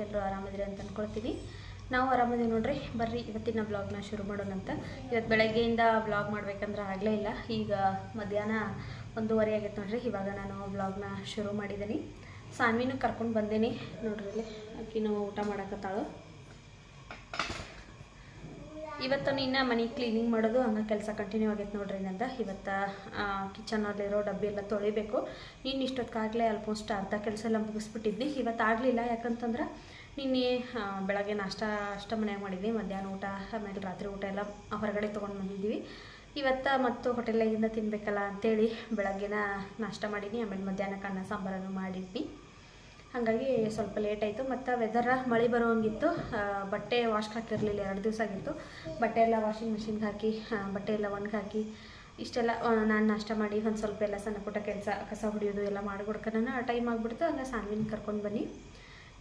ಎಲ್ಲರೂ ಆರಾಮಿದ್ರಿ ಅಂತ ಅಂದ್ಕೊಳ್ತೀನಿ. ನಾವು ಆರಾಮದೀವಿ ನೋಡ್ರಿ. ಬರ್ರಿ ಇವತ್ತಿನ ಬ್ಲಾಗ್ನ ಶುರು ಮಾಡೋಣಂತ. ಇವತ್ತು ಬೆಳಗ್ಗೆಯಿಂದ ಬ್ಲಾಗ್ ಮಾಡ್ಬೇಕಂದ್ರೆ ಆಗಲೇ ಇಲ್ಲ. ಈಗ ಮಧ್ಯಾಹ್ನ 1:30 ಆಗೈತೆ ನೋಡ್ರಿ. ಇವಾಗ ನಾನು ಬ್ಲಾಗ್ನ ಶುರು ಮಾಡಿದ್ದೀನಿ. ಸಾನ್ವಿನೂ ಕರ್ಕೊಂಡು ಬಂದೀನಿ ನೋಡ್ರಿ. ಇಲ್ಲಿ ಆಕಿನೂ ಊಟ ಮಾಡಕತ್ತಾಳು. ಇವತ್ತು ನಿನ್ನ ಮನೆ ಕ್ಲೀನಿಂಗ್ ಮಾಡೋದು ಹಂಗೆ ಕೆಲಸ ಕಂಟಿನ್ಯೂ ಆಗೈತೆ ನೋಡ್ರಿ ನಂದು. ಇವತ್ತು ಕಿಚನಲ್ಲಿರೋ ಡಬ್ಬಿ ಎಲ್ಲ ತೊಳಿಬೇಕು. ನೀನು ಇಷ್ಟೊತ್ತಾಗಲೇ ಆಲ್ಮೋಸ್ಟ್ ಅರ್ಧ ಕೆಲಸ ಎಲ್ಲ ಮುಗಿಸ್ಬಿಟ್ಟಿದ್ನಿ. ಇವತ್ತು ಆಗಲಿಲ್ಲ, ಯಾಕಂತಂದ್ರೆ ನಿನ್ನೆ ಬೆಳಗ್ಗೆ ನಾಷ್ಟ ಅಷ್ಟ ಮನೆಯಾಗ ಮಾಡಿದ್ವಿ. ಮಧ್ಯಾಹ್ನ ಊಟ ಆಮೇಲೆ ರಾತ್ರಿ ಊಟ ಎಲ್ಲ ಹೊರಗಡೆ ತೊಗೊಂಡು ಬಂದಿದ್ದೀವಿ. ಇವತ್ತು ಮತ್ತು ಹೋಟೆಲಾಗಿಂದ ತಿನ್ನಬೇಕಲ್ಲ ಅಂತೇಳಿ ಬೆಳಗ್ಗೆನ ನಾಷ್ಟ ಮಾಡೀನಿ. ಆಮೇಲೆ ಮಧ್ಯಾಹ್ನಕ್ಕೆ ಅನ್ನ ಸಾಂಬಾರನ್ನು ಮಾಡಿದ್ವಿ. ಹಾಗಾಗಿ ಸ್ವಲ್ಪ ಲೇಟ್ ಆಯಿತು. ಮತ್ತು ವೆದರ ಮಳೆ ಬರೋಂಗಿತ್ತು. ಬಟ್ಟೆ ವಾಶ್ಗೆ ಹಾಕಿರಲಿಲ್ಲ, 2 ದಿವಸ ಆಗಿತ್ತು. ಬಟ್ಟೆ ಎಲ್ಲ ವಾಷಿಂಗ್ ಮಿಷಿನ್ಗೆ ಹಾಕಿ ಬಟ್ಟೆ ಎಲ್ಲ ಒಣಗಿ ಹಾಕಿ ಇಷ್ಟೆಲ್ಲ ನಾನು ನಾಷ್ಟ ಮಾಡಿ ಒಂದು ಸ್ವಲ್ಪ ಎಲ್ಲ ಸಣ್ಣ ಪುಟ್ಟ ಕೆಲಸ ಕಸ ಹೊಡಿಯೋದು ಎಲ್ಲ ಮಾಡಿಕೊಡ್ಕೊಂಡು ಟೈಮ್ ಆಗಿಬಿಡ್ತು. ಹಂಗೆ ಸಾನ್ವಿನ ಕರ್ಕೊಂಡು ಬನ್ನಿ.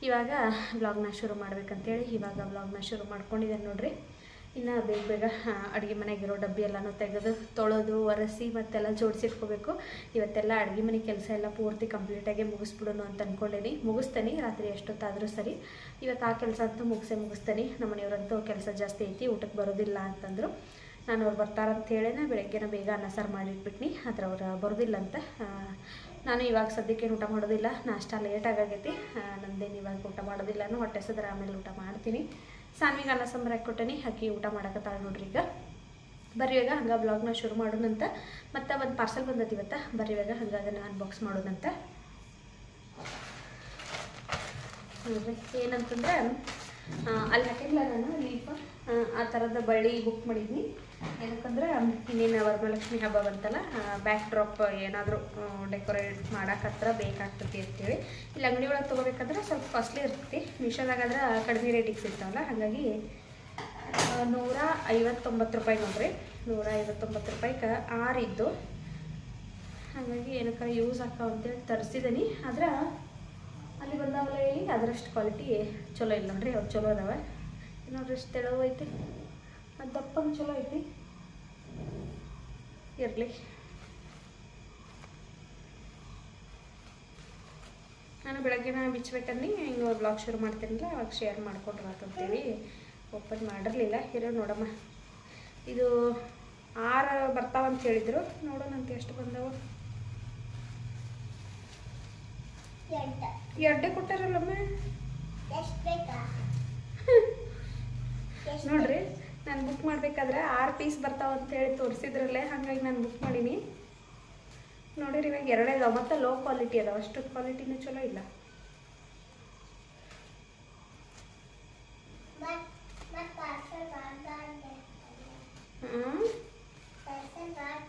ಇವಾಗ ಬ್ಲಾಗ್ನ ಶುರು ಮಾಡ್ಬೇಕಂತೇಳಿ ಇವಾಗ ಬ್ಲಾಗ್ನ ಶುರು ಮಾಡ್ಕೊಂಡಿದ್ದೇನೆ ನೋಡ್ರಿ. ಇನ್ನು ಬೇಗ ಅಡುಗೆ ಮನೆಗಿರೋ ಡಬ್ಬಿ ಎಲ್ಲನೂ ತೆಗೆದು ತೊಳೆದು ಒರೆಸಿ ಮತ್ತೆಲ್ಲ ಜೋಡಿಸಿಟ್ಕೋಬೇಕು. ಇವತ್ತೆಲ್ಲ ಅಡುಗೆ ಮನೆ ಕೆಲಸ ಎಲ್ಲ ಪೂರ್ತಿ ಕಂಪ್ಲೀಟಾಗಿ ಮುಗಿಸ್ಬಿಡೋಣ ಅಂತ ಅಂದ್ಕೊಂಡೇನಿ. ಮುಗಿಸ್ತೇನೆ ರಾತ್ರಿ ಎಷ್ಟೊತ್ತಾದರೂ ಸರಿ. ಇವತ್ತು ಆ ಕೆಲಸ ಅಂತೂ ಮುಗಿಸ್ತೇನೆ. ನಮ್ಮ ಮನೆಯವರಂತೂ ಕೆಲಸ ಜಾಸ್ತಿ ಐತಿ, ಊಟಕ್ಕೆ ಬರೋದಿಲ್ಲ ಅಂತಂದರು. ನಾನು ಅವ್ರು ಬರ್ತಾರಂತ ಹೇಳೇನೆ ಬೆಳಗ್ಗೆನ ಬೇಗ ಅನ್ನ ಸಾರು ಮಾಡಿಟ್ಬಿಟ್ನಿ. ಆದರೆ ಅವ್ರು ಬರೋದಿಲ್ಲ ಅಂತ ನಾನು ಇವಾಗ ಸದ್ಯಕ್ಕೆ ಊಟ ಮಾಡೋದಿಲ್ಲ. ನಾಷ್ಟ ಲೇಟಾಗೈತಿ. ನಂದೇನು ಇವಾಗ ಊಟ ಮಾಡೋದಿಲ್ಲ, ಹೊಟ್ಟೆ ಸದ್ರ ಆಮೇಲೆ ಊಟ ಮಾಡ್ತೀನಿ. ಸಾನ್ವಿಗೆ ಅನ್ನ ಸಾಂಬಾರು ಹಾಕ್ಕೊಟ್ಟೇನಿ, ಹಾಕಿ ಊಟ ಮಾಡಕತ್ತಾಳೆ ನೋಡ್ರಿ. ಈಗ ಬರ್ರಿ ಇವಾಗ ಹಂಗೆ ಬ್ಲಾಗ್ನ ಶುರು ಮಾಡೋಣಂತ. ಮತ್ತು ಒಂದು ಪಾರ್ಸಲ್ ಬಂದೈತಿ ಇವತ್ತು. ಬರ್ರಿ ಇವಾಗ ಹಂಗೆ ಅದನ್ನು ಅನ್ಬಾಕ್ಸ್ ಮಾಡೋಣಂತ ನೋಡ್ರಿ. ಏನಂತಂದ್ರೆ ಅಲ್ಲಿ ಹಾಕಿಲ್ಲ ನಾನು ಲೀಫ್ ಆ ಥರದ ಬಳ್ಳಿ ಬುಕ್ ಮಾಡಿದ್ನಿ. ಏನಕ್ಕಂದ್ರೆ ಇನ್ನೇನು ವರಮಹಾಲಕ್ಷ್ಮಿ ಹಬ್ಬ ಬಂತಲ್ಲ, ಬ್ಯಾಕ್ ಡ್ರಾಪ್ ಏನಾದರೂ ಡೆಕೋರೇಟ್ ಮಾಡೋಕ್ಕತ್ರ ಬೇಕಾಗ್ತದೆ ಅಂತೇಳಿ. ಇಲ್ಲಿ ಅಂಗಡಿ ಒಳಗೆ ತೊಗೋಬೇಕಾದ್ರೆ ಸ್ವಲ್ಪ ಕಾಸ್ಟ್ಲಿ ಇರ್ತೈತಿ. ಮೀಶೋದಾಗಾದ್ರೆ ಕಡಿಮೆ ರೇಟಿಗೆ ಸಿಗ್ತಾವಲ್ಲ, ಹಾಗಾಗಿ 159 ರೂಪಾಯಿ ನೋಡ್ರಿ. 159 ರೂಪಾಯಿಗೆ 6 ಇದ್ದು. ಹಾಗಾಗಿ ಏನಕ್ಕೆ ಯೂಸ್ ಆಗ್ತಾವ ಅಂತೇಳಿ ತರಿಸಿದ್ದೀನಿ. ಆದ್ರೆ ಅಲ್ಲಿ ಬಂದಾವಲ್ಲ ಇಲ್ಲಿ ಅದರಷ್ಟು ಕ್ವಾಲಿಟಿ ಚಲೋ ಇಲ್ಲ ನೋಡ್ರಿ. ಅವ್ರು ಚಲೋ ಅದಾವೆ ನೋಡ್ರಿ. ಎಷ್ಟು ತೆಳವು ಐತಿ, ಅದು ದಪ್ಪಂಗೆ ಚಲೋ ಐತಿ. ಇರಲಿ, ನಾನು ಬೆಳಗ್ಗೆನ ಬಿಚ್ಚಬೇಕಂದು ಹಿಂಗೆ ಬ್ಲಾಗ್ ಶುರು ಮಾಡ್ತೀನಲ್ಲ, ಅವಾಗ ಶೇರ್ ಮಾಡ್ಕೊಂಡ್ರೆ ಅಂತೇಳಿ ಓಪನ್ ಮಾಡಿರಲಿಲ್ಲ. ಇರೋ ನೋಡಮ್ಮ, ಇದು 6 ಬರ್ತಾವಂತ ಹೇಳಿದರು. ನೋಡೋಣಂತ ಎಷ್ಟು ಬಂದವು. 2 ಕೊಟ್ಟಾರಲ್ಲಮ್ಮ ನೋಡ್ರಿ. ನಾನು ಬುಕ್ ಮಾಡಬೇಕಾದ್ರೆ 6 ಪೀಸ್ ಬರ್ತಾವಂತ ಹೇಳಿ ತೋರಿಸಿದ್ರಲ್ಲೇ, ಹಾಗಾಗಿ ನಾನು ಬುಕ್ ಮಾಡೀನಿ. ನೋಡಿರಿ ಇವಾಗ 2 ಇದಾವೆ. ಮತ್ತು ಲೋ ಕ್ವಾಲಿಟಿ ಅದಾವೆ, ಅಷ್ಟು ಕ್ವಾಲಿಟಿನೂ ಚಲೋ ಇಲ್ಲ.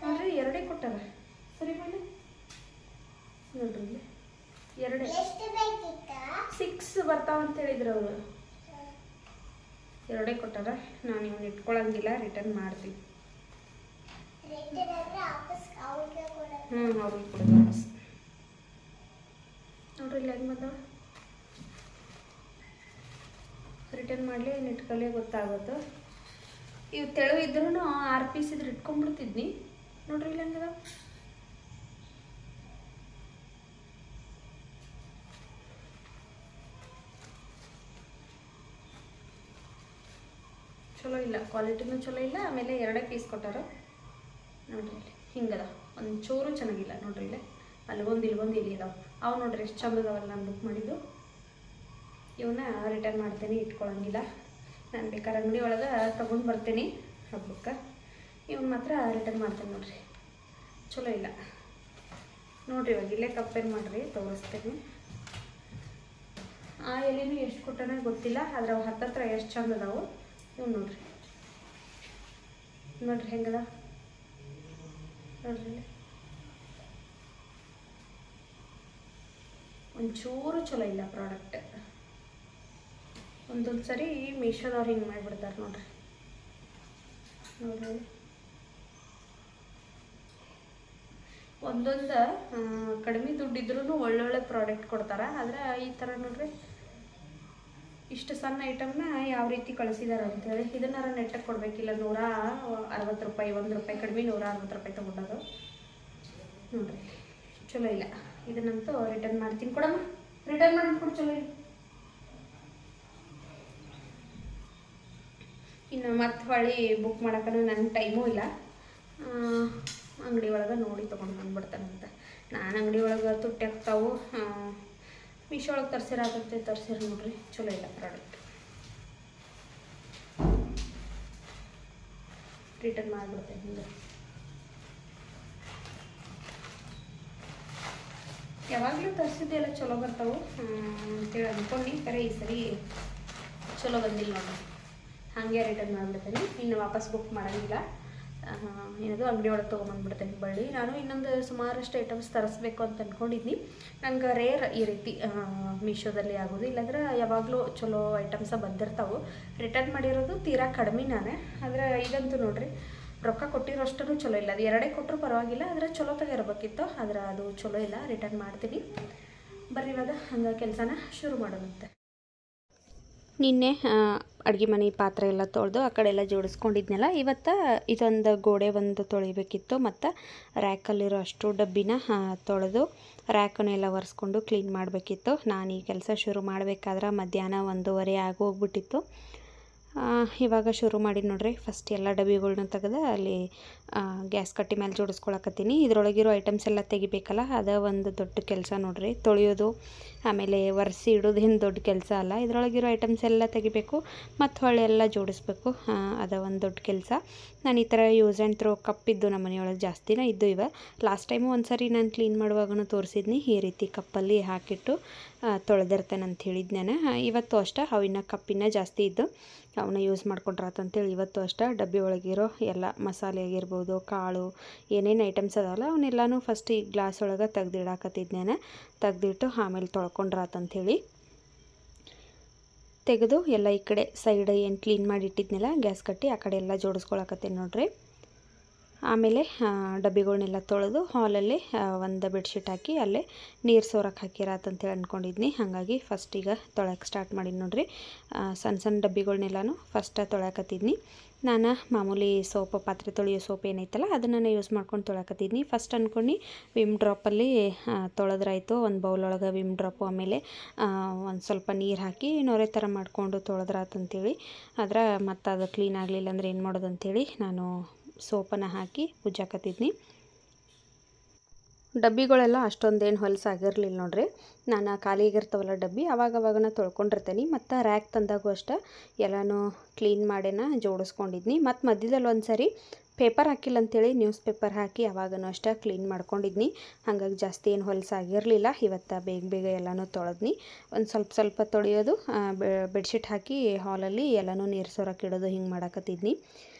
ನೋಡ್ರಿ 2 ಕೊಟ್ಟಾರ. ಸರಿ ಮಾಡಿ ನೋಡ್ರಿ, ಇಲ್ಲಿ 2 6 ಬರ್ತಾವಂತ ಹೇಳಿದ್ರು ಅವರು. 2 ಕೊಟ್ಟಾರ. ನಾನು ಇವನ್ನ ಇಟ್ಕೊಳಂಗಿಲ್ಲ, ರಿಟರ್ನ್ ಮಾಡ್ತೀನಿ. ಅವ್ರಿಗೆ ಕೊಡೋದು ವಾಪಸ್. ನೋಡ್ರಿ ಇಲ್ಲಿ ಹೆಂಗೆ ಬಂದವ. ರಿಟರ್ನ್ ಮಾಡಲಿ ಇಟ್ಕೊಳ್ಳಿ ಗೊತ್ತಾಗುತ್ತೆ. ಇವು ತೆಳು ಇದ್ರೂ 6 ಪೀಸ್ ಇದ್ರೆ ಇಟ್ಕೊಂಡ್ಬಿಡ್ತಿದ್ನಿ. ನೋಡ್ರಿ ಇಲ್ಲಿ ಹೆಂಗದ. ಚಲೋ ಇಲ್ಲ, ಕ್ವಾಲಿಟಿನೂ ಚಲೋ ಇಲ್ಲ. ಆಮೇಲೆ 2 ಪೀಸ್ ಕೊಟ್ಟಾರ ನೋಡ್ರಿ. ಹಿಂಗದ, ಒಂಚೂರು ಚೆನ್ನಾಗಿಲ್ಲ ನೋಡ್ರಿ. ಇಲ್ಲೇ ಅಲ್ಲಿಗೊಂದು ಇಲ್ಲಿಗೊಂದು ಇಲ್ಲಿ ಇದಾವೆ. ಅವು ನೋಡ್ರಿ ಎಷ್ಟು ಚಂದ ಅದಾವಲ್ಲ. ನಾನು ಬುಕ್ ಮಾಡಿದ್ದು ಇವನ್ನ ರಿಟರ್ನ್ ಮಾಡ್ತೀನಿ, ಇಟ್ಕೊಳಂಗಿಲ್ಲ. ನಾನು ಬೇಕಾದ್ರೆ ಅಂಗಡಿ ಒಳಗೆ ತೊಗೊಂಡು ಬರ್ತೀನಿ ಹಬ್ಬಕ್ಕೆ. ಇವನ್ನ ಮಾತ್ರ ರಿಟರ್ನ್ ಮಾಡ್ತೇನೆ ನೋಡ್ರಿ. ಚಲೋ ಇಲ್ಲ ನೋಡ್ರಿ. ಇವಾಗ ಇಲ್ಲೇ ಕಂಪೇರ್ ಮಾಡಿರಿ, ತೋರಿಸ್ತೀನಿ. ಆ ಎಲೆನೂ ಎಷ್ಟು ಕೊಟ್ಟನ ಗೊತ್ತಿಲ್ಲ, ಆದರೆ ಅವು ಹತ್ತತ್ರ ಎಷ್ಟು ಚಂದ ಅದಾವು. ಇವು ನೋಡ್ರಿ ನೋಡ್ರಿ ಹೆಂಗದ ನೋಡ್ರಿ. ಒಂಚೂರು ಚಲೋ ಇಲ್ಲ ಪ್ರಾಡಕ್ಟ್. ಒಂದೊಂದು ಸರಿ ಮೀಶೋದವ್ರು ಹಿಂಗೆ ಮಾಡಿಬಿಡ್ತಾರೆ ನೋಡ್ರಿ. ನೋಡ್ರಿ ಒಂದೊಂದು ಕಡಿಮೆ ದುಡ್ಡಿದ್ರೂ ಒಳ್ಳೊಳ್ಳೆ ಪ್ರಾಡಕ್ಟ್ ಕೊಡ್ತಾರೆ. ಆದರೆ ಈ ಥರ ನೋಡ್ರಿ, ಇಷ್ಟು ಸಣ್ಣ ಐಟಮ್ನ ಯಾವ ರೀತಿ ಕಳಿಸಿದಾರೆ ಅಂತೇಳಿ. ಇದನ್ನಾರ ನೆಟ್ಟಕ್ಕೆ ಕೊಡಬೇಕಿಲ್ಲ. 160 ರೂಪಾಯಿ, 1 ರೂಪಾಯಿ ಕಡಿಮೆ 160 ರೂಪಾಯಿ ತೊಗೊಂಡೋದು ನೋಡ್ರಿ. ಚಲೋ ಇಲ್ಲ. ಇದನ್ನಂತೂ ರಿಟರ್ನ್ ಮಾಡ್ತೀನಿ. ಕೊಡಮ್ಮ, ರಿಟರ್ನ್ ಮಾಡಿ ಕೊಡು. ಚಲೋ ಇಲ್ಲ. ಇನ್ನು ಮತ್ತೆ ಹೊಳ್ಳಿ ಬುಕ್ ಮಾಡೋಕ್ಕೂ ನನಗೆ ಟೈಮೂ ಇಲ್ಲ. ಅಂಗಡಿ ಒಳಗೆ ನೋಡಿ ತೊಗೊಂಡು ಬಂದ್ಬಿಡ್ತಾನಂತೆ. ನಾನು ಅಂಗಡಿ ಒಳಗೆ ತುಟ್ಟಿ ಆಗ್ತಾವು. ಮೀಶೋ ಒಳಗೆ ತರ್ಸಿರ ನೋಡ್ರಿ, ಚಲೋ ಇಲ್ಲ ಪ್ರಾಡಕ್ಟ್. ರಿಟರ್ನ್ ಮಾಡಿಬಿಡ್ತೇನೆ. ಹಿಂಗೆ ಯಾವಾಗಲೂ ತರಿಸಿದ್ದೆಲ್ಲ ಚಲೋ ಬರ್ತಾವೆ ಅಂತೇಳಿ ಅಂದ್ಕೊಂಡು ಕರೆ ಈ ಸರಿ ಚಲೋ ಬಂದಿಲ್ಲ ನೋಡ್ರಿ. ಹಾಗೆ ರಿಟರ್ನ್ ಮಾಡಿಬಿಡ್ತೇನೆ. ಇನ್ನು ವಾಪಸ್ ಬುಕ್ ಮಾಡೋಂಗಿಲ್ಲ. ಏನದು ಅಂಗಡಿ ಒಳಗೆ ತೊಗೊಂಬಂದ್ಬಿಡ್ತೇನೆ ಬಳ್ಳಿ. ನಾನು ಇನ್ನೊಂದು ಸುಮಾರಷ್ಟು ಐಟಮ್ಸ್ ತರಿಸ್ಬೇಕು ಅಂತ ಅಂದ್ಕೊಂಡಿದ್ನಿ. ನಂಗೆ ರೇರ್ ಈ ರೀತಿ ಮೀಶೋದಲ್ಲಿ ಆಗೋದು. ಇಲ್ಲಾಂದ್ರೆ ಯಾವಾಗಲೂ ಚಲೋ ಐಟಮ್ಸ ಬಂದಿರ್ತಾವೆ. ರಿಟರ್ನ್ ಮಾಡಿರೋದು ತೀರಾ ಕಡಿಮೆ ನಾನು. ಆದರೆ ಇದಂತೂ ನೋಡ್ರಿ, ರೊಕ್ಕ ಕೊಟ್ಟಿರೋಷ್ಟು ಚಲೋ ಇಲ್ಲ. ಅದು ಎರಡೇ ಕೊಟ್ಟರು ಪರವಾಗಿಲ್ಲ, ಆದರೆ ಚಲೋ ತೆಗಿರ್ಬೇಕಿತ್ತು. ಆದರೆ ಅದು ಚಲೋ ಇಲ್ಲ. ರಿಟರ್ನ್ ಮಾಡ್ತೀನಿ. ಬರ್ರಿ ಇವಾಗ ಹಂಗೆ ಕೆಲಸನ ಶುರು ಮಾಡೋದಂತೆ. ನಿನ್ನೆ ಅಡುಗೆ ಮನೆ ಪಾತ್ರೆ ಎಲ್ಲ ತೊಳೆದು ಆ ಕಡೆ ಎಲ್ಲ ಜೋಡಿಸ್ಕೊಂಡಿದ್ನಲ್ಲ. ಇವತ್ತು ಇದೊಂದು ಗೋಡೆ ಒಂದು ತೊಳಿಬೇಕಿತ್ತು. ಮತ್ತು ರ್ಯಾಕಲ್ಲಿರೋ ಅಷ್ಟು ಡಬ್ಬಿನ ತೊಳೆದು ರ್ಯಾಕನ್ನು ಎಲ್ಲ ಒರೆಸ್ಕೊಂಡು ಕ್ಲೀನ್ ಮಾಡಬೇಕಿತ್ತು. ನಾನು ಈ ಕೆಲಸ ಶುರು ಮಾಡಬೇಕಾದ್ರೆ ಮಧ್ಯಾಹ್ನ 1:30 ಆಗೋಗ್ಬಿಟ್ಟಿತ್ತು. ಇವಾಗ ಶುರು ಮಾಡಿ ನೋಡ್ರಿ. ಫಸ್ಟ್ ಎಲ್ಲ ಡಬ್ಬಿಗಳ್ನ ತೆಗೆದು ಅಲ್ಲಿ ಗ್ಯಾಸ್ ಕಟ್ಟಿ ಮೇಲೆ ಜೋಡಿಸ್ಕೊಳಕತ್ತೀನಿ. ಇದರೊಳಗಿರೋ ಐಟಮ್ಸ್ ಎಲ್ಲ ತೆಗಿಬೇಕಲ್ಲ, ಅದು ಒಂದು ದೊಡ್ಡ ಕೆಲಸ ನೋಡ್ರಿ. ತೊಳೆಯೋದು ಆಮೇಲೆ ಒರೆಸಿ ಇಡೋದು ಏನು ದೊಡ್ಡ ಕೆಲಸ ಅಲ್ಲ. ಇದರೊಳಗಿರೋ ಐಟಮ್ಸ್ ಎಲ್ಲ ತೆಗಿಬೇಕು ಮತ್ತು ಹೊಳ್ಳಿ ಎಲ್ಲ ಜೋಡಿಸ್ಬೇಕು. ಅದು ಒಂದು ದೊಡ್ಡ ಕೆಲಸ. ನಾನು ಈ ಥರ ಯೂಸ್ ಆ್ಯಂಡ್ ಥ್ರೋ ಕಪ್ಪಿದ್ದು ನಮ್ಮ ಮನೆಯೊಳಗೆ ಜಾಸ್ತಿನೇ ಇದ್ದು. ಲಾಸ್ಟ್ ಟೈಮು ಒಂದು ಸರಿ ನಾನು ಕ್ಲೀನ್ ಮಾಡುವಾಗೂ ತೋರಿಸಿದ್ನಿ. ಈ ರೀತಿ ಕಪ್ಪಲ್ಲಿ ಹಾಕಿಟ್ಟು ತೊಳೆದಿರ್ತೇನೆ ಅಂತ ಹೇಳಿದ್ದು ನಾನು. ಇವತ್ತು ಅಷ್ಟೇ ಅವಿನ ಕಪ್ಪಿನ ಜಾಸ್ತಿ ಇದ್ದು ಅವನ್ನ ಯೂಸ್ ಮಾಡ್ಕೊಂಡ್ರಾತಂತೇಳಿ ಇವತ್ತು ಅಷ್ಟೇ ಡಬ್ಬಿ ಒಳಗಿರೋ ಎಲ್ಲ ಮಸಾಲೆ ಆಗಿರ್ಬೋದು, ಕಾಳು, ಏನೇನು ಐಟಮ್ಸ್ ಅದಾವಲ್ಲ ಅವನ್ನೆಲ್ಲನೂ ಫಸ್ಟ್ ಈ ಗ್ಲಾಸ್ ಒಳಗೆ ತೆಗ್ದಿಡಾಕತ್ತಿದ್ನೇನೆ. ತೆಗ್ದಿಟ್ಟು ಆಮೇಲೆ ತೊಳ್ಕೊಂಡ್ರಾತಂಥೇಳಿ ತೆಗೆದು ಎಲ್ಲ ಈ ಕಡೆ ಸೈಡ್ ಏನು ಕ್ಲೀನ್ ಮಾಡಿ ಇಟ್ಟಿದ್ನೆಲ್ಲ ಗ್ಯಾಸ್ ಕಟ್ಟಿ ಆ ಕಡೆ ಎಲ್ಲ ಜೋಡಿಸ್ಕೊಳಕತ್ತೇನೆ ನೋಡ್ರಿ. ಆಮೇಲೆ ಡಬ್ಬಿಗಳನ್ನೆಲ್ಲ ತೊಳೆದು ಹಾಲಲ್ಲಿ ಒಂದು ಬೆಡ್ಶೀಟ್ ಹಾಕಿ ಅಲ್ಲೇ ನೀರು ಸೋರಕ್ಕೆ ಹಾಕಿರಾತಂತೇಳಿ ಅಂದ್ಕೊಂಡಿದ್ನಿ. ಹಾಗಾಗಿ ಫಸ್ಟ್ ಈಗ ತೊಳೆಯೋಕೆ ಸ್ಟಾರ್ಟ್ ಮಾಡಿದ್ದು ನೋಡ್ರಿ. ಸಣ್ಣ ಸಣ್ಣ ಡಬ್ಬಿಗಳನ್ನೆಲ್ಲನೂ ಫಸ್ಟ್ ತೊಳೆಯಕತ್ತಿದ್ನಿ. ನಾನು ಮಾಮೂಲಿ ಸೋಪ್, ಪಾತ್ರೆ ತೊಳೆಯೋ ಸೋಪ್ ಏನೈತಲ್ಲ ಅದನ್ನು ಯೂಸ್ ಮಾಡ್ಕೊಂಡು ತೊಳೆಯಕತ್ತಿದ್ನಿ. ಫಸ್ಟ್ ಅಂದ್ಕೊಂಡು ವಿಮ್ ಡ್ರಾಪಲ್ಲಿ ತೊಳೆದ್ರಾಯ್ತು. ಒಂದು ಬೌಲೊಳಗೆ ವಿಮ್ ಡ್ರಾಪು ಆಮೇಲೆ ಒಂದು ಸ್ವಲ್ಪ ನೀರು ಹಾಕಿ ನೊರೆ ಥರ ಮಾಡಿಕೊಂಡು ತೊಳೆದ್ರಾತಂತೇಳಿ. ಆದ್ರೆ ಮತ್ತು ಅದು ಕ್ಲೀನ್ ಆಗಲಿಲ್ಲ ಅಂದರೆ ಏನು ಮಾಡೋದು ಅಂಥೇಳಿ ನಾನು ಸೋಪನ್ನು ಹಾಕಿ ಉಜ್ಜಾಕತ್ತಿದ್ನಿ. ಡಬ್ಬಿಗಳೆಲ್ಲ ಅಷ್ಟೊಂದೇನು ಹೊಲಸಾಗಿರಲಿಲ್ಲ ನೋಡ್ರಿ. ನಾನು ಖಾಲಿಯಾಗಿರ್ತಾವಲ್ಲ ಡಬ್ಬಿ ಅವಾಗವಾಗನ ತೊಳ್ಕೊಂಡಿರ್ತೇನೆ. ಮತ್ತು ರ್ಯಾಕ್ ತಂದಾಗೂ ಅಷ್ಟೇ ಎಲ್ಲನೂ ಕ್ಲೀನ್ ಮಾಡೇನ ಜೋಡಿಸ್ಕೊಂಡಿದ್ನಿ. ಮತ್ತು ಮಧ್ಯದಲ್ಲಿ ಒಂದು ಸರಿ ಪೇಪರ್ ಹಾಕಿಲ್ಲ ಅಂಥೇಳಿ ನ್ಯೂಸ್ ಪೇಪರ್ ಹಾಕಿ ಅವಾಗನೂ ಅಷ್ಟೇ ಕ್ಲೀನ್ ಮಾಡ್ಕೊಂಡಿದ್ನಿ. ಹಾಗಾಗಿ ಜಾಸ್ತಿ ಏನು ಹೊಲಸಾಗಿರಲಿಲ್ಲ. ಇವತ್ತು ಬೇಗ ಎಲ್ಲನೂ ತೊಳೆದ್ನಿ. ಒಂದು ಸ್ವಲ್ಪ ತೊಳೆಯೋದು, ಬೆಡ್ಶೀಟ್ ಹಾಕಿ ಹಾಲಲ್ಲಿ ಎಲ್ಲನೂ ನೀರು ಸೋರಕ್ಕೆ ಇಡೋದು, ಹಿಂಗೆ ಮಾಡಾಕತ್ತಿದ್ನಿ.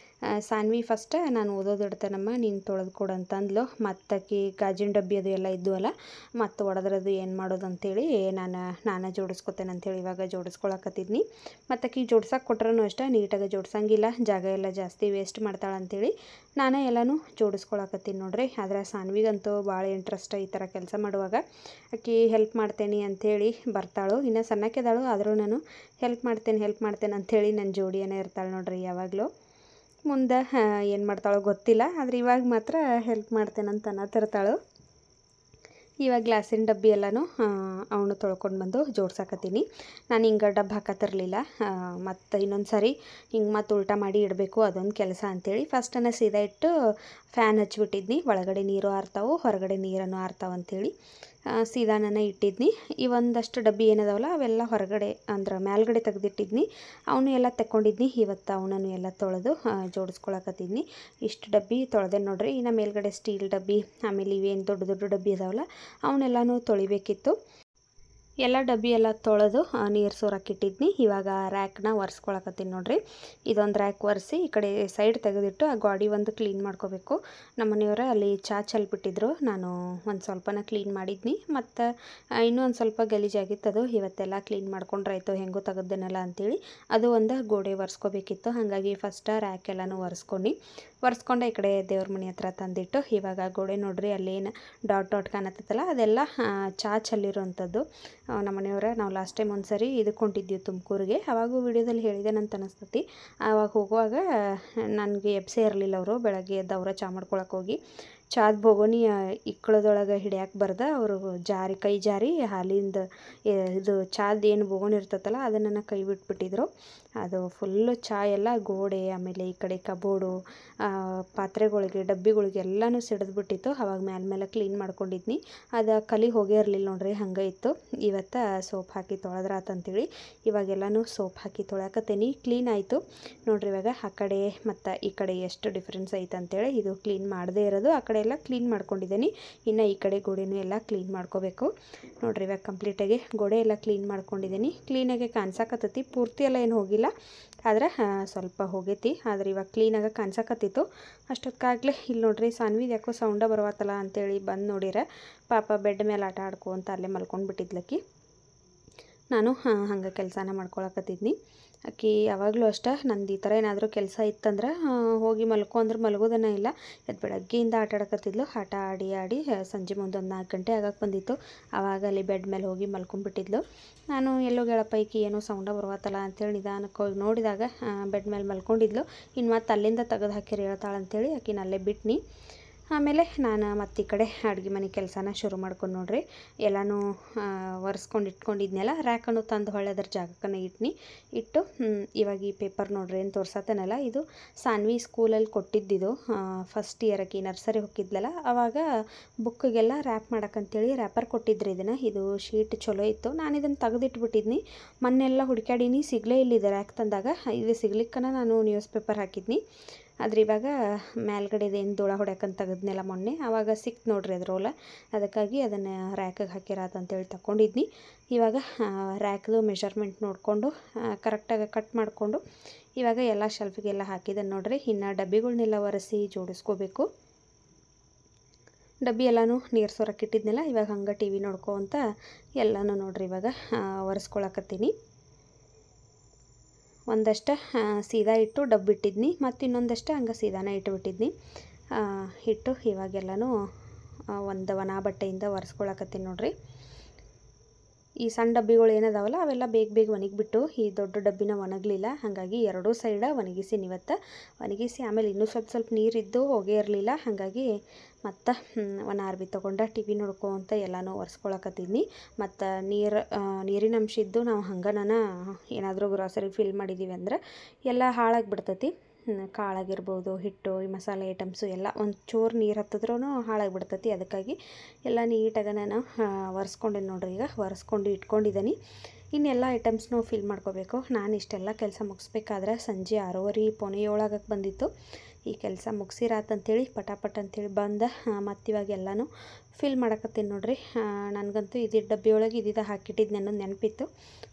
ಸಾನ್ವಿ ಫಸ್ಟ್ ನಾನು ಓದೋದು ಇಡ್ತೇನಮ್ಮ, ನೀನು ತೊಳೆದು ಕೊಡು ಅಂತಂದ್ಲು. ಮತ್ತಾಕಿ ಗಾಜಿನ ಡಬ್ಬಿ ಅದು ಎಲ್ಲ ಇದ್ವಲ್ಲ, ಮತ್ತು ಒಡೆದ್ರದು ಏನು ಮಾಡೋದು ಅಂಥೇಳಿ ನಾನು ಜೋಡಿಸ್ಕೊತೇನೆ ಅಂಥೇಳಿ ಇವಾಗ ಜೋಡಿಸ್ಕೊಳಕತ್ತಿದ್ನಿ. ಮತ್ತಾಕಿ ಜೋಡ್ಸಕ್ಕೆ ಕೊಟ್ರೂ ಅಷ್ಟೇ ನೀಟಾಗಿ ಜೋಡ್ಸಂಗಿಲ್ಲ, ಜಾಗ ಎಲ್ಲ ಜಾಸ್ತಿ ವೇಸ್ಟ್ ಮಾಡ್ತಾಳೆ ಅಂಥೇಳಿ ನಾನೇ ಎಲ್ಲನೂ ಜೋಡಿಸ್ಕೊಳಕತ್ತೀನಿ ನೋಡ್ರಿ. ಆದರೆ ಸಾನ್ವಿಗಂತೂ ಭಾಳ ಇಂಟ್ರೆಸ್ಟ್ ಈ ಥರ ಕೆಲಸ ಮಾಡುವಾಗ. ಆಕಿ ಹೆಲ್ಪ್ ಮಾಡ್ತೇನೆ ಅಂಥೇಳಿ ಬರ್ತಾಳು. ಇನ್ನು ಸಣ್ಣಕ್ಕಿದಾಳು ಆದರೂ ನಾನು ಹೆಲ್ಪ್ ಮಾಡ್ತೇನೆ ಅಂಥೇಳಿ ನನ್ನ ಜೋಡಿಯೇ ಇರ್ತಾಳೆ ನೋಡ್ರಿ ಯಾವಾಗಲೂ. ಮುಂದೆ ಏನು ಮಾಡ್ತಾಳೋ ಗೊತ್ತಿಲ್ಲ, ಆದರೆ ಇವಾಗ ಮಾತ್ರ ಹೆಲ್ಪ್ ಮಾಡ್ತೇನೆ ಅಂತ ಅನ್ನತ್ತಿರ್ತಾಳು. ಇವಾಗ ಗ್ಲಾಸಿನ ಡಬ್ಬಿ ಎಲ್ಲನೂ ಅವನು ತೊಳ್ಕೊಂಡು ಬಂದು ಜೋಡ್ಸಾಕತ್ತೀನಿ. ನಾನು ಹಿಂಗೆ ಡಬ್ಬ ಹಾಕತ್ತಿರಲಿಲ್ಲ. ಮತ್ತು ಇನ್ನೊಂದು ಸಾರಿ ಹಿಂಗೆ ಮತ್ತು ಉಲ್ಟಾ ಮಾಡಿ ಇಡಬೇಕು, ಅದೊಂದು ಕೆಲಸ ಅಂಥೇಳಿ ಫಸ್ಟನ್ನು ಸೀದಾ ಇಟ್ಟು ಫ್ಯಾನ್ ಹಚ್ಬಿಟ್ಟಿದ್ನಿ. ಒಳಗಡೆ ನೀರು ಆರ್ತಾವೆ, ಹೊರಗಡೆ ನೀರನ್ನು ಆರ್ತಾವೆ ಅಂಥೇಳಿ ಸೀದಾನ ಇಟ್ಟಿದ್ನಿ. ಈ ಒಂದಷ್ಟು ಡಬ್ಬಿ ಏನದಾವಲ್ಲ ಅವೆಲ್ಲ ಹೊರಗಡೆ ಅಂದ್ರೆ ಮೇಲ್ಗಡೆ ತೆಗೆದಿಟ್ಟಿದ್ನಿ. ಅವನು ಎಲ್ಲ ತೆಕ್ಕೊಂಡಿದ್ನಿ. ಇವತ್ತು ಅವನನ್ನು ಎಲ್ಲ ತೊಳೆದು ಜೋಡಿಸ್ಕೊಳಕತ್ತಿದ್ನಿ. ಇಷ್ಟು ಡಬ್ಬಿ ತೊಳೆದೆ ನೋಡ್ರಿ. ಇನ್ನು ಮೇಲ್ಗಡೆ ಸ್ಟೀಲ್ ಡಬ್ಬಿ ಆಮೇಲೆ ಇವೇನು ದೊಡ್ಡ ಡಬ್ಬಿ ಅದಾವಲ್ಲ ಅವನ್ನೆಲ್ಲನೂ ತೊಳಿಬೇಕಿತ್ತು. ಎಲ್ಲ ಡಬ್ಬಿ ಎಲ್ಲ ತೊಳೆದು ನೀರು ಸೋರಕ್ಕಿಟ್ಟಿದ್ನಿ. ಇವಾಗ ರ್ಯಾಕ್ನ ಒರೆಸ್ಕೊಳಕತ್ತೀನಿ ನೋಡ್ರಿ. ಇದೊಂದು ರ್ಯಾಕ್ ಒರೆಸಿ ಈ ಕಡೆ ಸೈಡ್ ತೆಗೆದಿಟ್ಟು ಆ ಗಾಡಿ ಒಂದು ಕ್ಲೀನ್ ಮಾಡ್ಕೋಬೇಕು. ನಮ್ಮ ಮನೆಯವರ ಅಲ್ಲಿ ಚೆಲ್ಬಿಟ್ಟಿದ್ರು, ನಾನು ಒಂದು ಸ್ವಲ್ಪನ ಕ್ಲೀನ್ ಮಾಡಿದ್ನಿ. ಮತ್ತು ಇನ್ನೂ ಒಂದು ಸ್ವಲ್ಪ ಗಲೀಜಾಗಿತ್ತು, ಅದು ಇವತ್ತೆಲ್ಲ ಕ್ಲೀನ್ ಮಾಡ್ಕೊಂಡ್ರಾಯ್ತು, ಹೆಂಗೂ ತೆಗೆದೇನಲ್ಲ ಅಂಥೇಳಿ ಅದು ಒಂದು ಗೋಡೆ ಒರೆಸ್ಕೋಬೇಕಿತ್ತು. ಹಾಗಾಗಿ ಫಸ್ಟ್ ರ್ಯಾಕ್ ಎಲ್ಲನೂ ಒರೆಸ್ಕೊಂಡೆ ಈ ಕಡೆ ದೇವ್ರ ಮನೆ ಹತ್ರ ತಂದಿಟ್ಟು ಇವಾಗ ಗೋಡೆ ನೋಡ್ರಿ ಅಲ್ಲೇನು ಡಾಟ್ ಕಾಣತ್ತಲ್ಲ ಅದೆಲ್ಲ ಚೆಲ್ಲಿರೋವಂಥದ್ದು. ನಮ್ಮ ಮನೆಯವರ ನಾವು ಲಾಸ್ಟ್ ಟೈಮ್ ಒಂದು ಸರಿ ಇದಕ್ಕೆ ಹೊಂಟಿದ್ವಿ ತುಮಕೂರಿಗೆ. ಆವಾಗೂ ವಿಡಿಯೋದಲ್ಲಿ ಹೇಳಿದ್ದೇನೆ ಅಂತ ಅನಿಸ್ತತಿ. ಆವಾಗ ಹೋಗುವಾಗ ನನಗೆ ಎಬ್ಸೇ ಇರಲಿಲ್ಲ ಅವರು. ಬೆಳಗ್ಗೆ ಎದ್ದು ಅವರ ಚಾ ಮಾಡ್ಕೊಳಕ್ಕೆ ಹೋಗಿ ಚಾದ ಬೋಗೋನಿ ಇಕ್ಕಳದೊಳಗೆ ಹಿಡಿಯಕ್ಕೆ ಬರ್ದ ಅವರು ಕೈ ಜಾರಿ ಹಾಲಿಂದ ಇದು ಚಾದ ಏನು ಬೋಗೋನಿ ಇರ್ತೈತಲ್ಲ ಅದನ್ನು ಕೈ ಬಿಟ್ಬಿಟ್ಟಿದ್ರು. ಅದು ಫುಲ್ಲು ಚಾ ಎಲ್ಲ ಗೋಡೆ ಆಮೇಲೆ ಈ ಕಡೆ ಕಬೋರ್ಡು ಪಾತ್ರೆಗಳಿಗೆ ಡಬ್ಬಿಗಳಿಗೆ ಎಲ್ಲನೂ ಸಿಡಿದ್ಬಿಟ್ಟಿತ್ತು. ಅವಾಗ ಮೇಲೆ ಕ್ಲೀನ್ ಮಾಡ್ಕೊಂಡಿದ್ನಿ. ಅದು ಕಲಿ ಹೋಗೇ ಇರಲಿಲ್ಲ ನೋಡ್ರಿ, ಹಂಗೆ ಇತ್ತು. ಇವತ್ತು ಸೋಪ್ ಹಾಕಿ ತೊಳೆದ್ರಾತಂತೇಳಿ ಇವಾಗೆಲ್ಲನೂ ಸೋಪ್ ಹಾಕಿ ತೊಳ್ಯಾಕತ್ತೀನಿ. ಕ್ಲೀನ್ ಆಯಿತು ನೋಡ್ರಿ. ಇವಾಗ ಆ ಕಡೆ ಮತ್ತು ಈ ಕಡೆ ಎಷ್ಟು ಡಿಫ್ರೆನ್ಸ್ ಐತೆ ಅಂತೇಳಿ ಇದು ಕ್ಲೀನ್ ಮಾಡದೇ ಇರೋದು. ಆ ಕಡೆ ಎಲ್ಲ ಕ್ಲೀನ್ ಮಾಡ್ಕೊಂಡಿದ್ದೀನಿ. ಇನ್ನು ಈ ಕಡೆ ಗೋಡೆನೂ ಎಲ್ಲ ಕ್ಲೀನ್ ಮಾಡ್ಕೋಬೇಕು ನೋಡ್ರಿ. ಇವಾಗ ಕಂಪ್ಲೀಟಾಗಿ ಗೋಡೆ ಎಲ್ಲ ಕ್ಲೀನ್ ಮಾಡ್ಕೊಂಡಿದ್ದೀನಿ. ಕ್ಲೀನಾಗಿ ಕಾಣಿಸಾಕತ್ತೈತಿ. ಪೂರ್ತಿ ಎಲ್ಲ ಏನು ಹೋಗಿಲ್ಲ, ಆದರೆ ಸ್ವಲ್ಪ ಹೋಗೈತಿ. ಆದರೆ ಇವಾಗ ಕ್ಲೀನಾಗಿ ಕಾಣಿಸಾಕತ್ತಿತ್ತು. ಅಷ್ಟೊತ್ತಾಗಲೇ ಇಲ್ಲಿ ನೋಡ್ರಿ ಸಾನ್ವಿದು ಯಾಕೋ ಸೌಂಡ ಬರವತ್ತಲ್ಲ ಅಂತೇಳಿ ಬಂದು ನೋಡಿರ. ಪಾಪ ಬೆಡ್ ಮೇಲೆ ಆಟ ಆಡ್ಕೊ ಅಂತ ಅಲ್ಲೇ ಮಲ್ಕೊಂಡು ಬಿಟ್ಟಿದ್ಲಕ್ಕಿ. ನಾನು ಹಂಗೆ ಕೆಲಸನ ಮಾಡ್ಕೊಳಕತ್ತಿದ್ನಿ. ಆಕಿ ಯಾವಾಗಲೂ ಅಷ್ಟೇ ನಂದು ಈ ಥರ ಏನಾದರೂ ಕೆಲಸ ಇತ್ತಂದ್ರೆ ಹೋಗಿ ಮಲ್ಕೊ ಅಂದ್ರೆ ಮಲಗೋದನ್ನ ಇಲ್ಲ. ಅದು ಬೆಳಗ್ಗೆಯಿಂದ ಆಟ ಆಡಕತ್ತಿದ್ಲು. ಆಟ ಆಡಿ ಸಂಜೆ ಮುಂದೆ ಒಂದು 4 ಗಂಟೆ ಆಗಕ್ಕೆ ಬಂದಿತ್ತು. ಆವಾಗ ಅಲ್ಲಿ ಬೆಡ್ ಮೇಲೆ ಹೋಗಿ ಮಲ್ಕೊಂಡ್ಬಿಟ್ಟಿದ್ಲು. ನಾನು ಎಲ್ಲೋ ಗೆಳಪ್ಪ ಈಕಿ ಏನೋ ಸೌಂಡ ಬರುವತ್ತಲ್ಲ ಅಂತೇಳಿ ನಿಧಾನಕ್ಕೆ ಹೋಗಿ ನೋಡಿದಾಗ ಬೆಡ್ ಮೇಲೆ ಮಲ್ಕೊಂಡಿದ್ಲು. ಇನ್ನು ಮತ್ತೆ ಅಲ್ಲಿಂದ ತೆಗೆದು ಹಾಕಿರಿ ಹೇಳ್ತಾಳೆ ಅಂತೇಳಿ ಆಕಿನ ಅಲ್ಲೇ ಬಿಟ್ನಿ. ಆಮೇಲೆ ನಾನು ಮತ್ತೆ ಈ ಕಡೆ ಅಡುಗೆ ಮನೆ ಕೆಲಸನ ಶುರು ಮಾಡ್ಕೊಂಡು ನೋಡ್ರಿ. ಎಲ್ಲನೂ ಒರೆಸ್ಕೊಂಡು ಇಟ್ಕೊಂಡಿದ್ನೆಲ್ಲ ರ್ಯಾಕನ್ನು ತಂದು ಹೊಳ್ಳೆ ಅದರ ಜಾಗಕ್ಕನ್ನು ಇಟ್ಟು ಇವಾಗ ಈ ಪೇಪರ್ ನೋಡ್ರಿ ಏನು ತೋರ್ಸತ್ತನಲ್ಲ, ಇದು ಸಾನ್ವಿ ಸ್ಕೂಲಲ್ಲಿ ಕೊಟ್ಟಿದ್ದಿದ್ದು. ಫಸ್ಟ್ ಇಯರ್ಗೆ ನರ್ಸರಿ ಹೋಗಿದ್ಲಲ್ಲ ಆವಾಗ ಬುಕ್ಕಿಗೆಲ್ಲ ರ್ಯಾಪ್ ಮಾಡೋಕ್ಕಂತೇಳಿ ರ್ಯಾಪರ್ ಕೊಟ್ಟಿದ್ರಿ. ಇದು ಶೀಟ್ ಚಲೋ ಇತ್ತು. ನಾನು ಇದನ್ನು ತೆಗೆದಿಟ್ಬಿಟ್ಟಿದ್ನಿ. ಮೊನ್ನೆಲ್ಲ ಹುಡುಕ್ಯಾಡೀನಿ, ಸಿಗಲೇ ಇಲ್ಲಿದೆ. ರ್ಯಾಕ್ ತಂದಾಗ ಇದು ಸಿಗ್ಲಿಕ್ಕನ ನಾನು ನ್ಯೂಸ್ ಪೇಪರ್ ಹಾಕಿದ್ನಿ. ಆದರೆ ಇವಾಗ ಮೇಲ್ಗಡೆದೇನು ಧೂಳ ಹೊಡ್ಯಾಕಂತ ತೆಗೆದ್ನೆಲ್ಲ ಮೊನ್ನೆ, ಆವಾಗ ಸಿಕ್ತು ನೋಡ್ರಿ ಅದ್ರೋಲ. ಅದಕ್ಕಾಗಿ ಅದನ್ನು ರ್ಯಾಕಿಗೆ ಹಾಕಿರಾತಂತೇಳಿ ತಗೊಂಡಿದ್ನಿ. ಇವಾಗ ರ್ಯಾಕ್ದು ಮೆಷರ್ಮೆಂಟ್ ನೋಡಿಕೊಂಡು ಕರೆಕ್ಟಾಗಿ ಕಟ್ ಮಾಡಿಕೊಂಡು ಇವಾಗ ಎಲ್ಲ ಶೆಲ್ಫಿಗೆಲ್ಲ ಹಾಕಿದ್ದಾನೆ ನೋಡ್ರಿ. ಇನ್ನು ಡಬ್ಬಿಗಳನ್ನೆಲ್ಲ ಒರೆಸಿ ಜೋಡಿಸ್ಕೋಬೇಕು. ಡಬ್ಬಿ ಎಲ್ಲನೂ ನೀರು ಸೊರಕ್ಕಿಟ್ಟಿದ್ನೆಲ್ಲ ಇವಾಗ ಹಂಗೆ ಟಿ ವಿ ನೋಡ್ಕೊ ಅಂತ ಎಲ್ಲನೂ ನೋಡ್ರಿ ಇವಾಗ ಒರೆಸ್ಕೊಳಕತ್ತೀನಿ. ಒಂದಷ್ಟು ಸೀದಾ ಇಟ್ಟು ಡಬ್ಬಿಟ್ಟಿದ್ನಿ, ಮತ್ತು ಇನ್ನೊಂದಷ್ಟು ಹಂಗೆ ಸೀದಾನ ಇಟ್ಟುಬಿಟ್ಟಿದ್ನಿ. ಇಟ್ಟು ಇವಾಗೆಲ್ಲನೂ ಒಂದು ಒಣ ಬಟ್ಟೆಯಿಂದ ಒರೆಸ್ಕೊಳಕತ್ತೀನಿ ನೋಡ್ರಿ. ಈ ಸಣ್ಣ ಡಬ್ಬಿಗಳು ಏನದಾವಲ್ಲ ಅವೆಲ್ಲ ಬೇಗ ಒಣಗಿಬಿಟ್ಟು ಈ ದೊಡ್ಡ ಡಬ್ಬಿನ ಒಣಗಲಿಲ್ಲ. ಹಾಗಾಗಿ ಎರಡೂ ಸೈಡ ಒಣಗಿಸಿ ಒಣಗಿಸಿ ಆಮೇಲೆ ಇನ್ನೂ ಸ್ವಲ್ಪ ನೀರಿದ್ದು ಹೋಗೇ ಇರಲಿಲ್ಲ. ಹಾಗಾಗಿ ಮತ್ತು ಒಂದು ಆರ್ಬಿ ತೊಗೊಂಡು ಟಿ ವಿ ನೋಡ್ಕೊ ಅಂತ ಎಲ್ಲನೂ ಒರೆಸ್ಕೊಳಕತ್ತಿದ್ನಿ. ಮತ್ತು ನೀರಿನ ಅಂಶ ಇದ್ದು ನಾವು ಹಂಗನ ಏನಾದರೂ ಗ್ರಾಸರಿ ಫಿಲ್ ಮಾಡಿದ್ದೀವಿ ಅಂದ್ರೆ ಎಲ್ಲ ಹಾಳಾಗಿಬಿಡ್ತೈತಿ. ಕಾಳಾಗಿರ್ಬೋದು, ಹಿಟ್ಟು, ಈ ಮಸಾಲೆ ಐಟಮ್ಸು ಎಲ್ಲ ಒಂಚೂರು ನೀರು ಹತ್ತಿದ್ರೂ ಹಾಳಾಗಿಬಿಡ್ತೈತಿ. ಅದಕ್ಕಾಗಿ ಎಲ್ಲ ನೀಟಾಗಿ ನಾನು ಒರೆಸ್ಕೊಂಡೇನಿ ನೋಡ್ರಿ. ಈಗ ಒರೆಸ್ಕೊಂಡು ಇಟ್ಕೊಂಡಿದ್ದೀನಿ. ಇನ್ನೆಲ್ಲ ಐಟಮ್ಸ್ನೂ ಫಿಲ್ ಮಾಡ್ಕೋಬೇಕು. ನಾನು ಇಷ್ಟೆಲ್ಲ ಕೆಲಸ ಮುಗಿಸ್ಬೇಕಾದ್ರೆ ಸಂಜೆ 6:30 ಪೌಣೆ 7 ಆಗಕ್ಕೆ ಬಂದಿತ್ತು. ಈ ಕೆಲಸ ಮುಗಿಸಿರಾತಂತೇಳಿ ಪಟಾಪಟ್ ಅಂತೇಳಿ ಬಂದು ಮತ್ತು ಇವಾಗ ಎಲ್ಲನೂ ಫಿಲ್ ಮಾಡಕತ್ತೀನಿ ನೋಡ್ರಿ. ನನಗಂತೂ ಇದು ಡಬ್ಬಿಯೊಳಗೆ ಇದಿದ ಹಾಕಿಟ್ಟಿದ್ದು ಅನ್ನೋದು ನೆನಪಿತ್ತು.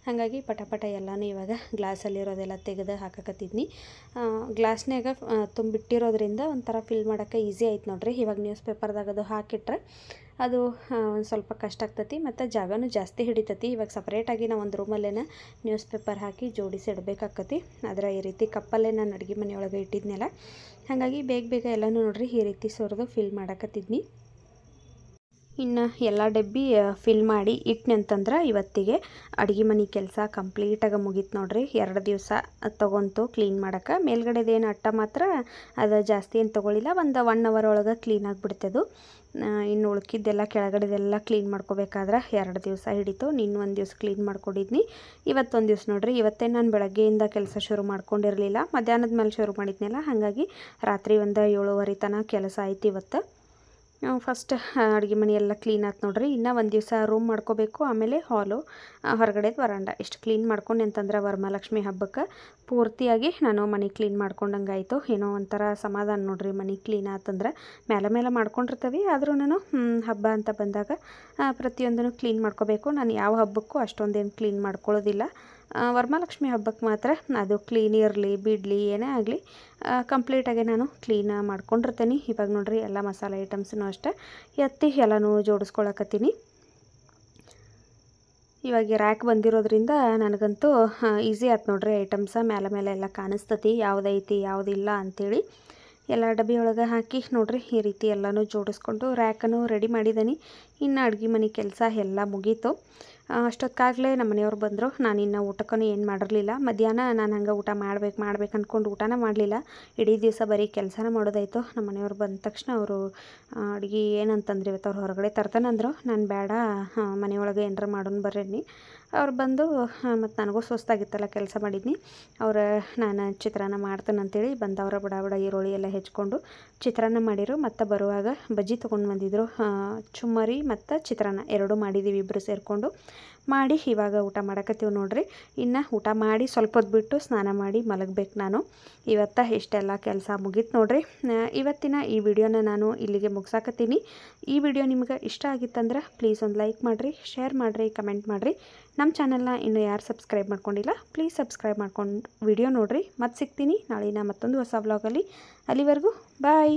ಹಾಗಾಗಿ ಪಟಾಪಟ ಎಲ್ಲನೂ ಇವಾಗ ಗ್ಲಾಸಲ್ಲಿರೋದೆಲ್ಲ ತೆಗೆದು ಹಾಕಕತ್ತಿದ್ನಿ. ಗ್ಲಾಸ್ನಾಗ ತುಂಬಿಟ್ಟಿರೋದ್ರಿಂದ ಒಂಥರ ಫಿಲ್ ಮಾಡೋಕ್ಕೆ ಈಸಿ ಆಯ್ತು ನೋಡ್ರಿ. ಇವಾಗ ನ್ಯೂಸ್ ಪೇಪರ್ದಾಗ ಅದು ಹಾಕಿಟ್ರೆ ಅದು ಒಂದು ಸ್ವಲ್ಪ ಕಷ್ಟ ಆಗ್ತೈತಿ, ಮತ್ತು ಜಾಗನೂ ಜಾಸ್ತಿ ಹಿಡಿತೈತಿ. ಇವಾಗ ಸಪ್ರೇಟಾಗಿ ನಾವು ಒಂದು ರೂಮಲ್ಲೇನ ನ್ಯೂಸ್ ಪೇಪರ್ ಹಾಕಿ ಜೋಡಿಸಿ ಇಡಬೇಕಾಕತಿ. ಆದರೆ ಈ ರೀತಿ ಕಪ್ಪಲ್ಲೇ ನಾನು ಅಡುಗೆ ಮನೆಯೊಳಗೆ ಇಟ್ಟಿದ್ನೆಲ್ಲ, ಹಾಗಾಗಿ ಬೇಗ ಎಲ್ಲನೂ ನೋಡ್ರಿ ಈ ರೀತಿ ಸೋರ್ದು ಫಿಲ್ ಮಾಡಕತ್ತಿದ್ನಿ. ಇನ್ನು ಎಲ್ಲ ಡಬ್ಬಿ ಫಿಲ್ ಮಾಡಿ ಇಟ್ನಂತಂದ್ರೆ ಇವತ್ತಿಗೆ ಅಡುಗೆ ಮನೆ ಕೆಲಸ ಕಂಪ್ಲೀಟಾಗಿ ಮುಗೀತು ನೋಡ್ರಿ. 2 ದಿವಸ ತೊಗೊಂತು ಕ್ಲೀನ್ ಮಾಡೋಕ್ಕೆ. ಮೇಲ್ಗಡೆದೇನು ಅಟ್ಟ ಮಾತ್ರ ಅದು ಜಾಸ್ತಿ ಏನು ತೊಗೊಳಿಲ್ಲ, ಒಂದು 1 ಅವರ್ ಒಳಗೆ ಕ್ಲೀನ್ ಆಗಿಬಿಡ್ತದು. ಇನ್ನು ಉಳ್ಕಿದ್ದೆಲ್ಲ ಕೆಳಗಡೆದೆಲ್ಲ ಕ್ಲೀನ್ ಮಾಡ್ಕೋಬೇಕಾದ್ರೆ 2 ದಿವಸ ಹಿಡಿತು. ನಿನ್ನ 1 ದಿವಸ ಕ್ಲೀನ್ ಮಾಡ್ಕೊಂಡಿದ್ನಿ, ಇವತ್ತೊಂದು ದಿವಸ ನೋಡ್ರಿ. ಇವತ್ತೇ ನಾನು ಬೆಳಗ್ಗೆಯಿಂದ ಕೆಲಸ ಶುರು ಮಾಡ್ಕೊಂಡಿರಲಿಲ್ಲ, ಮಧ್ಯಾಹ್ನದ ಮೇಲೆ ಶುರು ಮಾಡಿದ್ನಲ್ಲ. ಹಾಗಾಗಿ ರಾತ್ರಿ ಒಂದು 7:30 ತನಕ ಕೆಲಸ ಆಯ್ತು ಇವತ್ತು. ಫಸ್ಟ್ ಅಡುಗೆ ಮನೆ ಎಲ್ಲ ಕ್ಲೀನ್ ಆಯ್ತು ನೋಡ್ರಿ. ಇನ್ನೂ 1 ದಿವಸ ರೂಮ್ ಮಾಡ್ಕೋಬೇಕು, ಆಮೇಲೆ ಹಾಲು, ಹೊರಗಡೆದು ವರಾಂಡ ಇಷ್ಟು ಕ್ಲೀನ್ ಮಾಡ್ಕೊಂಡು ಅಂತಂದ್ರೆ ವರಮಹಾಲಕ್ಷ್ಮಿ ಹಬ್ಬಕ್ಕೆ ಪೂರ್ತಿಯಾಗಿ ನಾನು ಮನೆ ಕ್ಲೀನ್ ಮಾಡ್ಕೊಂಡಂಗೆ ಆಯಿತು. ಏನೋ ಒಂಥರ ಸಮಾಧಾನ ನೋಡ್ರಿ. ಮನೆ ಕ್ಲೀನ್ ಆತಂದ್ರೆ ಮೇಲೆ ಮಾಡ್ಕೊಂಡಿರ್ತೀವಿ, ಆದ್ರೂ ಹಬ್ಬ ಅಂತ ಬಂದಾಗ ಪ್ರತಿಯೊಂದನ್ನು ಕ್ಲೀನ್ ಮಾಡ್ಕೋಬೇಕು. ನಾನು ಯಾವ ಹಬ್ಬಕ್ಕೂ ಅಷ್ಟೊಂದೇನು ಕ್ಲೀನ್ ಮಾಡ್ಕೊಳ್ಳೋದಿಲ್ಲ. ವರಮಹಾಲಕ್ಷ್ಮಿ ಹಬ್ಬಕ್ಕೆ ಮಾತ್ರ ಅದು ಕ್ಲೀನ್ ಇರಲಿ ಬಿಡಲಿ ಏನೇ ಆಗಲಿ ಕಂಪ್ಲೀಟಾಗಿ ನಾನು ಕ್ಲೀನ್ ಮಾಡ್ಕೊಂಡಿರ್ತೇನೆ. ಇವಾಗ ನೋಡ್ರಿ ಎಲ್ಲ ಮಸಾಲೆ ಐಟಮ್ಸೂ ಅಷ್ಟೇ ಎತ್ತಿ ಎಲ್ಲನೂ ಜೋಡಿಸ್ಕೊಳಕತ್ತೀನಿ. ಇವಾಗ ರ್ಯಾಕ್ ಬಂದಿರೋದ್ರಿಂದ ನನಗಂತೂ ಈಸಿ ಆಯ್ತು ನೋಡ್ರಿ. ಐಟಮ್ಸ ಮೇಲೆ ಎಲ್ಲ ಕಾಣಿಸ್ತತಿ ಯಾವುದೈತಿ ಯಾವುದಿಲ್ಲ ಅಂಥೇಳಿ. ಎಲ್ಲ ಡಬ್ಬಿಯೊಳಗೆ ಹಾಕಿ ನೋಡ್ರಿ ಈ ರೀತಿ ಎಲ್ಲನೂ ಜೋಡಿಸ್ಕೊಂಡು ರ್ಯಾಕನ್ನು ರೆಡಿ ಮಾಡಿದ್ದೀನಿ. ಇನ್ನು ಅಡುಗೆ ಮನೆ ಕೆಲಸ ಎಲ್ಲ ಮುಗೀತು. ಅಷ್ಟೊತ್ತಾಗಲೇ ನಮ್ಮ ಮನೆಯವ್ರು ಬಂದರು. ನಾನಿನ್ನು ಊಟಕ್ಕೂ ಏನು ಮಾಡಿರಲಿಲ್ಲ. ಮಧ್ಯಾಹ್ನ ನಾನು ಹಂಗೆ ಊಟ ಮಾಡ್ಬೇಕು ಅಂದ್ಕೊಂಡು ಊಟನ ಮಾಡಲಿಲ್ಲ. ಇಡೀ ದಿವಸ ಬರೀ ಕೆಲಸನ ಮಾಡೋದಾಯಿತು. ನಮ್ಮ ಮನೆಯವ್ರು ಬಂದ ತಕ್ಷಣ ಅವರು ಅಡುಗೆ ಏನಂತಂದ್ರೆ ಇವತ್ತು ಅವ್ರು ಹೊರಗಡೆ ತರ್ತಾನಂದ್ರು. ನಾನು ಬೇಡ, ಮನೆಯೊಳಗೆ ಏನಾರ ಮಾಡೋಣ ಬರ್ರಿ ಅವ್ರು ಬಂದು ಮತ್ತು ನನಗೂ ಸುಸ್ತಾಗಿತ್ತಲ್ಲ ಕೆಲಸ ಮಾಡಿದ್ನಿ. ನಾನು ಚಿತ್ರಾನ್ನ ಮಾಡ್ತೇನೆ ಅಂತೇಳಿ ಬಂದವ್ರ ಬಡ ಬಡ ಈರುಳ್ಳಿ ಎಲ್ಲ ಹೆಚ್ಕೊಂಡು ಚಿತ್ರಾನ್ನ ಮಾಡಿರು. ಮತ್ತು ಬರುವಾಗ ಬಜ್ಜಿ ತೊಗೊಂಡು ಬಂದಿದ್ದರು. ಚುಮ್ಮರಿ ಮತ್ತು ಚಿತ್ರಾನ್ನ ಎರಡೂ ಮಾಡಿದ್ದೀವಿ ಇಬ್ಬರು ಸೇರಿಕೊಂಡು ಮಾಡಿ ಇವಾಗ ಊಟ ಮಾಡಕತ್ತೀವಿ ನೋಡ್ರಿ. ಇನ್ನು ಊಟ ಮಾಡಿ ಸ್ವಲ್ಪ ಹೊತ್ತು ಬಿಟ್ಟು ಸ್ನಾನ ಮಾಡಿ ಮಲಗಬೇಕು ನಾನು. ಇಷ್ಟೆಲ್ಲ ಕೆಲಸ ಮುಗೀತು ನೋಡ್ರಿ. ಇವತ್ತಿನ ಈ ವಿಡಿಯೋನ ನಾನು ಇಲ್ಲಿಗೆ ಮುಗಿಸಾಕತ್ತೀನಿ. ಈ ವಿಡಿಯೋ ನಿಮ್ಗೆ ಇಷ್ಟ ಆಗಿತ್ತಂದ್ರೆ ಪ್ಲೀಸ್ ಒಂದು ಲೈಕ್ ಮಾಡಿರಿ, ಶೇರ್ ಮಾಡಿರಿ, ಕಮೆಂಟ್ ಮಾಡಿರಿ. ನಮ್ಮ ಚಾನಲ್ನ ಇನ್ನೂ ಯಾರು ಸಬ್ಸ್ಕ್ರೈಬ್ ಮಾಡ್ಕೊಂಡಿಲ್ಲ ಪ್ಲೀಸ್ ಸಬ್ಸ್ಕ್ರೈಬ್ ಮಾಡ್ಕೊಂಡು ವಿಡಿಯೋ ನೋಡಿರಿ. ಮತ್ತೆ ಸಿಗ್ತೀನಿ ನಾಳಿನ ಮತ್ತೊಂದು ಹೊಸ ವ್ಲಾಗಲ್ಲಿ. ಅಲ್ಲಿವರೆಗೂ ಬಾಯ್.